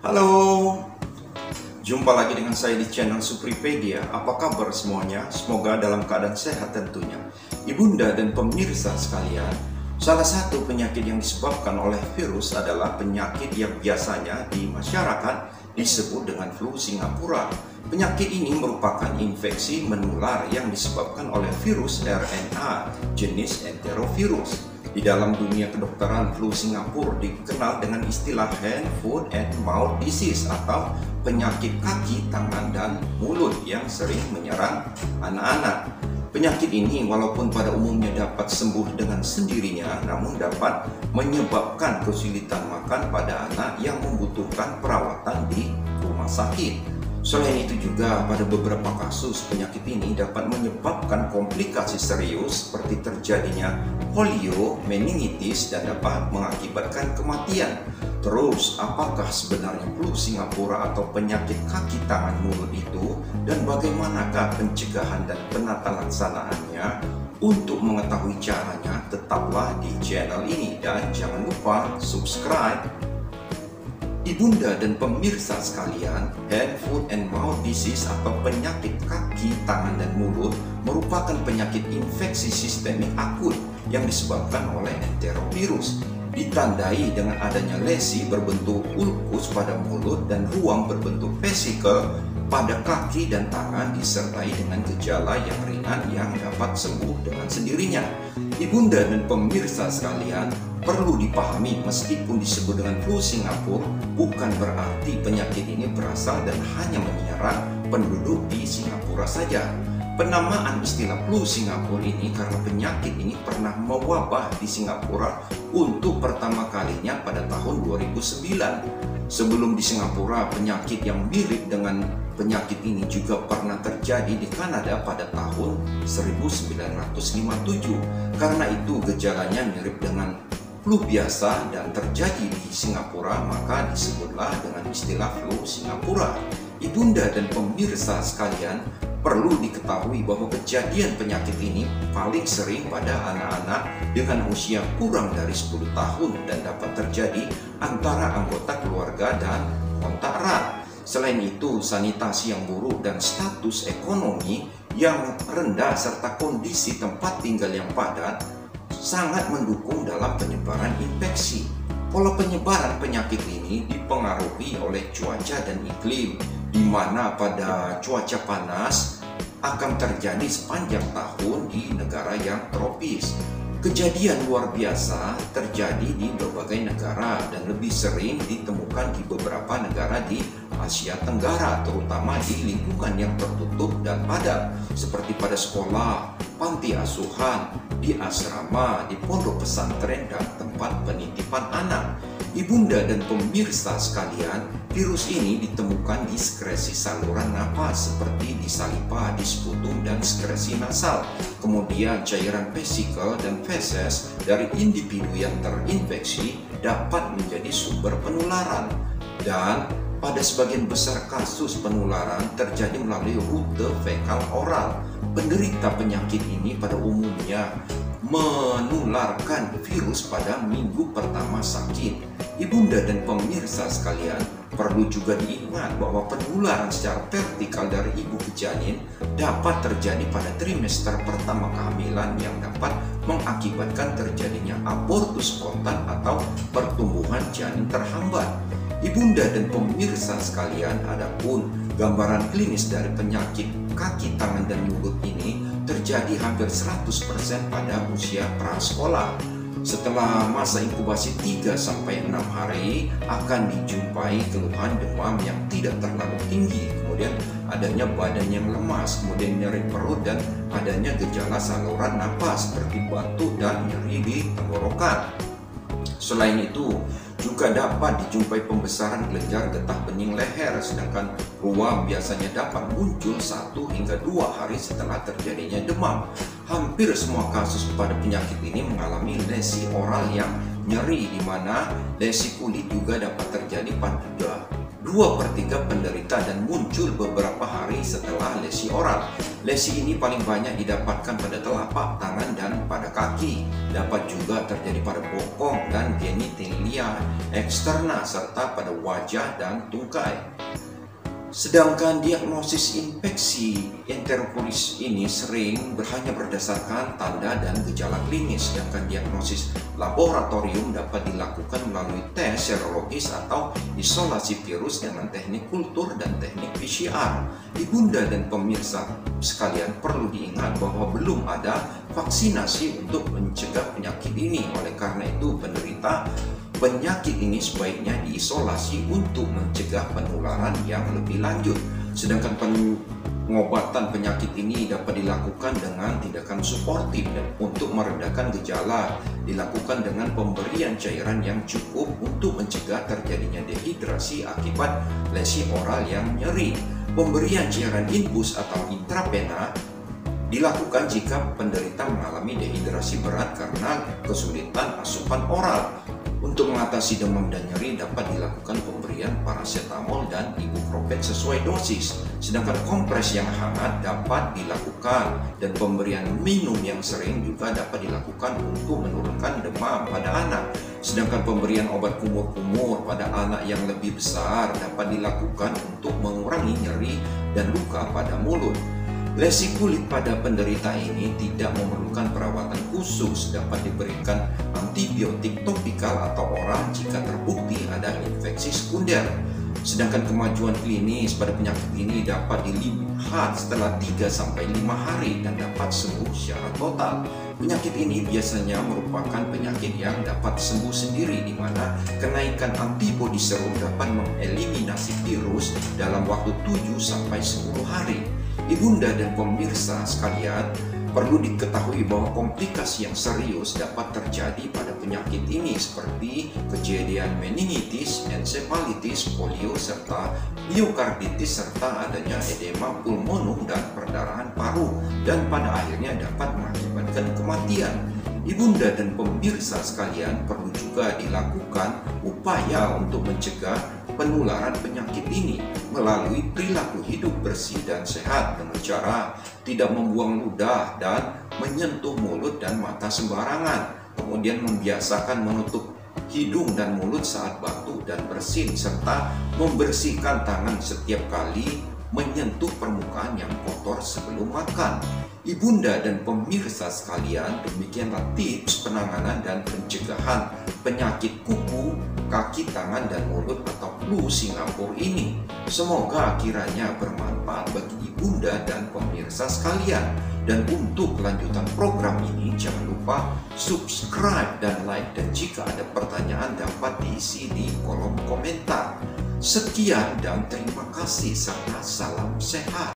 Halo, jumpa lagi dengan saya di channel Supripedia. Apa kabar semuanya? Semoga dalam keadaan sehat tentunya. Ibunda dan pemirsa sekalian, salah satu penyakit yang disebabkan oleh virus adalah penyakit yang biasanya di masyarakat disebut dengan flu Singapura. Penyakit ini merupakan infeksi menular yang disebabkan oleh virus RNA jenis enterovirus. Di dalam dunia kedokteran, flu Singapura dikenal dengan istilah hand, foot, and mouth disease atau penyakit kaki, tangan, dan mulut yang sering menyerang anak-anak. Penyakit ini walaupun pada umumnya dapat sembuh dengan sendirinya, namun dapat menyebabkan kesulitan makan pada anak yang membutuhkan perawatan di rumah sakit. Selain itu juga pada beberapa kasus penyakit ini dapat menyebabkan komplikasi serius seperti terjadinya polio, meningitis, dan dapat mengakibatkan kematian. Terus, apakah sebenarnya flu Singapura atau penyakit kaki tangan mulut itu dan bagaimanakah pencegahan dan penata laksanaannya? Untuk mengetahui caranya, tetaplah di channel ini dan jangan lupa subscribe. Ibunda dan pemirsa sekalian, hand, foot, and mouth disease atau penyakit kaki, tangan, dan mulut merupakan penyakit infeksi sistemik akut yang disebabkan oleh enterovirus. Ditandai dengan adanya lesi berbentuk ulkus pada mulut dan ruang berbentuk vesikel pada kaki dan tangan disertai dengan gejala yang ringan yang dapat sembuh dengan sendirinya. Ibunda dan pemirsa sekalian, perlu dipahami meskipun disebut dengan flu Singapura, bukan berarti penyakit ini berasal dan hanya menyerang penduduk di Singapura saja. Penamaan istilah flu Singapura ini karena penyakit ini pernah mewabah di Singapura untuk pertama kalinya pada tahun 2009. Sebelum di Singapura, penyakit yang mirip dengan penyakit ini juga pernah terjadi di Kanada pada tahun 1957. Karena itu gejalanya mirip dengan flu biasa dan terjadi di Singapura, maka disebutlah dengan istilah flu Singapura. Ibunda dan pemirsa sekalian, perlu diketahui bahwa kejadian penyakit ini paling sering pada anak-anak dengan usia kurang dari 10 tahun dan dapat terjadi antara anggota keluarga dan kontak erat. Selain itu, sanitasi yang buruk dan status ekonomi yang rendah serta kondisi tempat tinggal yang padat sangat mendukung dalam penyebaran infeksi. Pola penyebaran penyakit ini dipengaruhi oleh cuaca dan iklim, di mana pada cuaca panas akan terjadi sepanjang tahun di negara yang tropis. Kejadian luar biasa terjadi di berbagai negara dan lebih sering ditemukan di beberapa negara di Asia Tenggara, terutama di lingkungan yang tertutup dan padat, seperti pada sekolah, panti asuhan, di asrama, di pondok pesantren, dan tempat penitipan anak. Ibunda dan pemirsa sekalian, virus ini ditemukan di sekresi saluran napas seperti di saliva, di sputum, dan sekresi nasal. Kemudian cairan vesikel dan feses dari individu yang terinfeksi dapat menjadi sumber penularan. Dan pada sebagian besar kasus penularan terjadi melalui rute fekal oral. Penderita penyakit ini pada umumnya menularkan virus pada minggu pertama sakit. Ibunda dan pemirsa sekalian, perlu juga diingat bahwa penularan secara vertikal dari ibu ke janin dapat terjadi pada trimester pertama kehamilan yang dapat mengakibatkan terjadinya abortus spontan atau pertumbuhan janin terhambat. Ibunda dan pemirsa sekalian, adapun gambaran klinis dari penyakit kaki, tangan, dan mulut ini terjadi hampir 100% pada usia prasekolah. Setelah masa inkubasi 3-6 hari akan dijumpai keluhan demam yang tidak terlalu tinggi, kemudian adanya badan yang lemas, kemudian nyeri perut, dan adanya gejala saluran napas seperti batuk dan nyeri di tenggorokan. Selain itu, juga dapat dijumpai pembesaran kelenjar getah bening leher, sedangkan ruam biasanya dapat muncul 1 hingga 2 hari setelah terjadinya demam. Hampir semua kasus pada penyakit ini mengalami lesi oral yang nyeri, di mana lesi kulit juga dapat terjadi 2/3 penderita dan muncul beberapa hari setelah lesi oral. Lesi ini paling banyak didapatkan pada telapak tangan dan pada kaki. Dapat juga terjadi pada bokong dan genitalia eksterna serta pada wajah dan tungkai. Sedangkan diagnosis infeksi enterococcus ini sering hanya berdasarkan tanda dan gejala klinis, sedangkan diagnosis laboratorium dapat dilakukan melalui tes serologis atau isolasi virus dengan teknik kultur dan teknik PCR. Ibunda dan pemirsa sekalian, perlu diingat bahwa belum ada vaksinasi untuk mencegah penyakit ini. Oleh karena itu, penderita penyakit ini sebaiknya diisolasi untuk mencegah penularan yang lebih lanjut. Sedangkan pengobatan penyakit ini dapat dilakukan dengan tindakan suportif dan untuk meredakan gejala, dilakukan dengan pemberian cairan yang cukup untuk mencegah terjadinya dehidrasi akibat lesi oral yang nyeri. Pemberian cairan infus atau intravena dilakukan jika penderita mengalami dehidrasi berat karena kesulitan asupan oral. Untuk mengatasi demam dan nyeri dapat dilakukan pemberian paracetamol dan ibuprofen sesuai dosis. Sedangkan kompres yang hangat dapat dilakukan dan pemberian minum yang sering juga dapat dilakukan untuk menurunkan demam pada anak. Sedangkan pemberian obat kumur-kumur pada anak yang lebih besar dapat dilakukan untuk mengurangi nyeri dan luka pada mulut. Lesi kulit pada penderita ini tidak memerlukan perawatan khusus, dapat diberikan antibiotik topikal atau oral jika terbukti ada infeksi sekunder. Sedangkan kemajuan klinis pada penyakit ini dapat dilihat setelah 3-5 hari dan dapat sembuh secara total. Penyakit ini biasanya merupakan penyakit yang dapat sembuh sendiri, di mana kenaikan antibodi serum dapat mengeliminasi virus dalam waktu 7-10 hari. Ibunda dan pemirsa sekalian, perlu diketahui bahwa komplikasi yang serius dapat terjadi pada penyakit ini seperti kejadian meningitis, encephalitis, polio, serta miokarditis, serta adanya edema pulmonum dan perdarahan paru, dan pada akhirnya dapat mengakibatkan kematian. Ibunda dan pemirsa sekalian, perlu juga dilakukan upaya untuk mencegah penularan penyakit ini melalui perilaku hidup bersih dan sehat dengan cara tidak membuang ludah dan menyentuh mulut dan mata sembarangan, kemudian membiasakan menutup hidung dan mulut saat batuk dan bersin, serta membersihkan tangan setiap kali menyentuh permukaan yang kotor sebelum makan. Ibunda dan pemirsa sekalian, demikianlah tips penanganan dan pencegahan penyakit kuku, kaki, tangan, dan mulut atau flu Singapura ini. Semoga kiranya bermanfaat bagi ibunda dan pemirsa sekalian. Dan untuk kelanjutan program ini, jangan lupa subscribe dan like, dan jika ada pertanyaan dapat diisi di kolom komentar. Sekian dan terima kasih serta salam sehat.